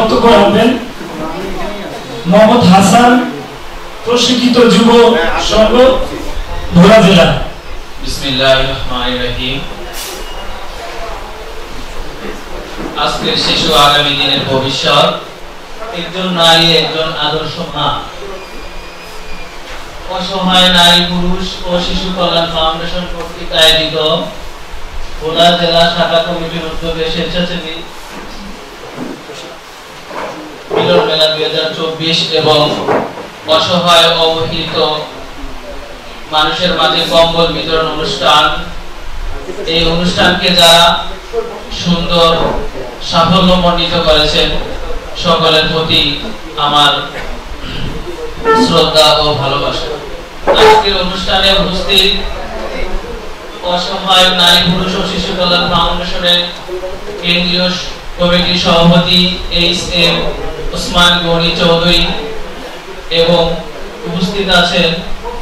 বক্তব্য রাখবেন মোহাম্মদ হাসান, প্রশিক্ষিত যুব সংঘ, ভোলা জেলা। বিসমিল্লাহির রহমানির রহিম। আজকের শিশু আগামী দিনের ভবিষ্যৎ। একজন নারী একজন আদর্শ মা। অসহায় নারী পুরুষ ও শিশু কল্যাণ ফাউন্ডেশন কর্তৃক আয়োজিত ভোলা জেলা শাখা কমিটির উদ্যোগে স্বেচ্ছাসেবী মিলন মেলা 2024 এবং অসহায় অবহেলিত মানুষের মাঝে কম্বল বিতরণ অনুষ্ঠান। এই অনুষ্ঠানকে যারা সুন্দর সাফল্যমণ্ডিত করেছেন সকলের প্রতি আমার শ্রদ্ধা ও ভালোবাসা। আজকের অনুষ্ঠানে উপস্থিত অসহায় নারী পুরুষ ও শিশু কল্যাণ ফাউন্ডেশনের কেন্দ্রীয় কমিটির সভাপতি এইচ.এম. ওসমান গনি চৌধুরী এবং উপস্থিত আছেন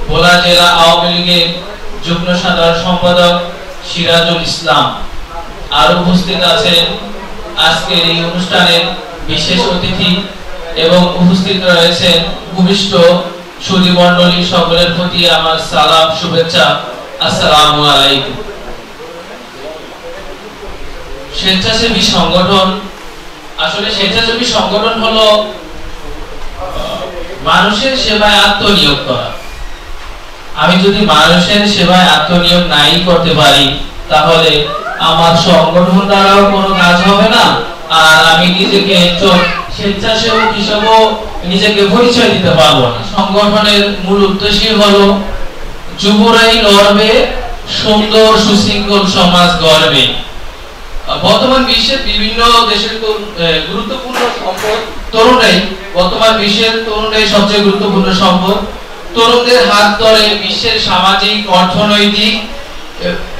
ভোলা জেলা আওয়ামী লীগের যুগ্ম সাধারণ সম্পাদক সিরাজুল ইসলাম। আর উপস্থিত আছেন আজকের এই অনুষ্ঠানের বিশেষ অতিথি এবং উপস্থিত রয়েছেন উপবিষ্ট সুধী মণ্ডলী। সকলের প্রতি আমার সালাম শুভেচ্ছা, আসসালামু আলাইকুম। স্বেচ্ছাসেবী সংগঠন, আসলে স্বেচ্ছাসেবী সংগঠন হলো মানুষের সেবায় আত্মনিয়োগ করা। আমি যদি মানুষের সেবায় আত্মনিয়োগ নাই করতে পারি তাহলে আমার সংগঠন দ্বারাও কোনো কাজ হবে না, আর আমি নিজেকে স্বেচ্ছাসেবক হিসেবেও নিজেকে পরিচয় দিতে পারবো না। সংগঠনের মূল উদ্দেশ্যই হলো যুবরাই লড়বে, সুন্দর সুশৃঙ্খল সমাজ গড়বে। বর্তমান বিশ্বের বিভিন্ন দেশের গুরুত্বপূর্ণ সম্পদ তরুণরাই। বর্তমান বিশ্বের তরুণরাই সবচেয়ে গুরুত্বপূর্ণ সম্পদ। তরুণদের হাত ধরে বিশ্বের সামাজিক, অর্থনৈতিক,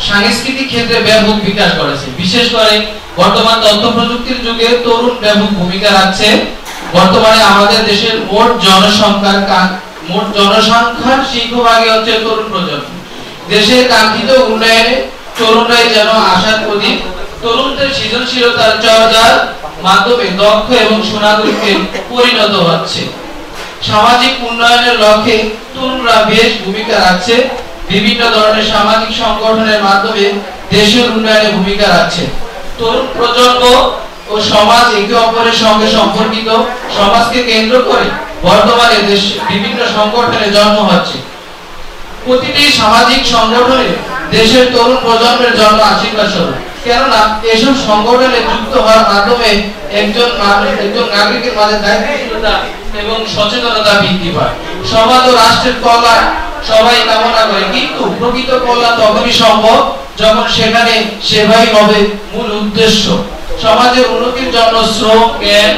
সাংস্কৃতিক ক্ষেত্রে ব্যাপক বিকাশ করেছে। বিশেষ করে বর্তমান তথ্য প্রযুক্তির যুগে তরুণ ব্যাপক ভূমিকা রাখছে। বর্তমানে আমাদের দেশের মোট জনসংখ্যার সিংহভাগই হচ্ছে তরুণ প্রজন্ম। দেশের কাঙ্ক্ষিত উন্নয়নে তরুণরাই যেন আশার প্রদীপ। তরুণদের সৃজনশীলতার চর্চার মাধ্যমে দক্ষ এবং সুনাগরিকে পরিণত হচ্ছে। সামাজিক উন্নয়নের লক্ষ্যে তরুণরা বেশ ভূমিকা রাখছে। বিভিন্ন ধরনের সামাজিক সংগঠনের মাধ্যমে দেশের উন্নয়নে ভূমিকা রাখছে। তরুণ প্রজন্ম ও সমাজ একে অপরের সঙ্গে সম্পর্কিত। সমাজকে কেন্দ্র করে বর্তমানে বিভিন্ন সংগঠনের জন্ম হচ্ছে। প্রতিটি সামাজিক সংগঠনে দেশের তরুণ প্রজন্মের জন্ম আশীর্বাদ স্বরূপ। কেননা এসব সংগঠনে যুক্ত হওয়ার মাধ্যমে একজন নাগরিকের মাঝে দায়িত্বশীলতা এবং সচেতনতা বৃদ্ধি পায়। সমাজ ও রাষ্ট্রের কল্যাণ সবাই কামনা করে, কিন্তু প্রকৃত কল্যাণ তখনই সম্ভব যখন সেখানে সেবাই হবে মূল উদ্দেশ্য। সমাজের উন্নতির জন্য শ্রম, জ্ঞান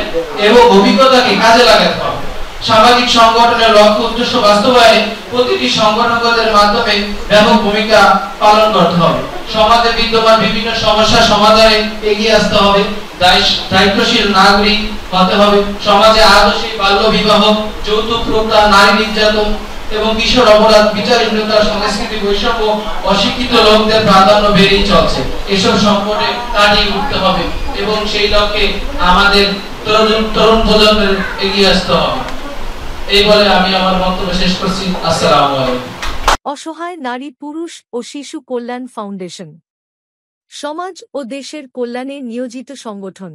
এবং অভিজ্ঞতাকে কাজে লাগাতে হবে। সামাজিক সংগঠনের লক্ষ্য উদ্দেশ্য বাস্তবায়নে প্রতিটি সংগঠনদের মাধ্যমে ব্যাপক ভূমিকা পালন করতে হবে। সমাজে বিদ্যমান বিভিন্ন সমস্যা সমাধানে এগিয়ে আসতে হবে। দায়িত্বশীল নাগরিক হতে হবে। সমাজে আদর্শিক বাল্য বিবাহ, যৌতুক প্রথা, নারী নির্যাতন এবং কিশোর অপরাধ, বিচারহীনতা, সংস্কৃতি বৈষম্য, অশিক্ষিত লোকদের প্রাধান্য বেড়েই চলছে। এসব সংকটে কাটিয়ে উঠতে হবে এবং সেই লক্ষ্যে আমাদের তরুণ প্রজন্মের এগিয়ে আসতে হবে। এই বলে আমি আমার বক্তব্য শেষ করছি। আসসালামু আলাইকুম। অসহায় নারী পুরুষ ও শিশু কল্যাণ ফাউন্ডেশন সমাজ ও দেশের কল্যাণে নিয়োজিত সংগঠন।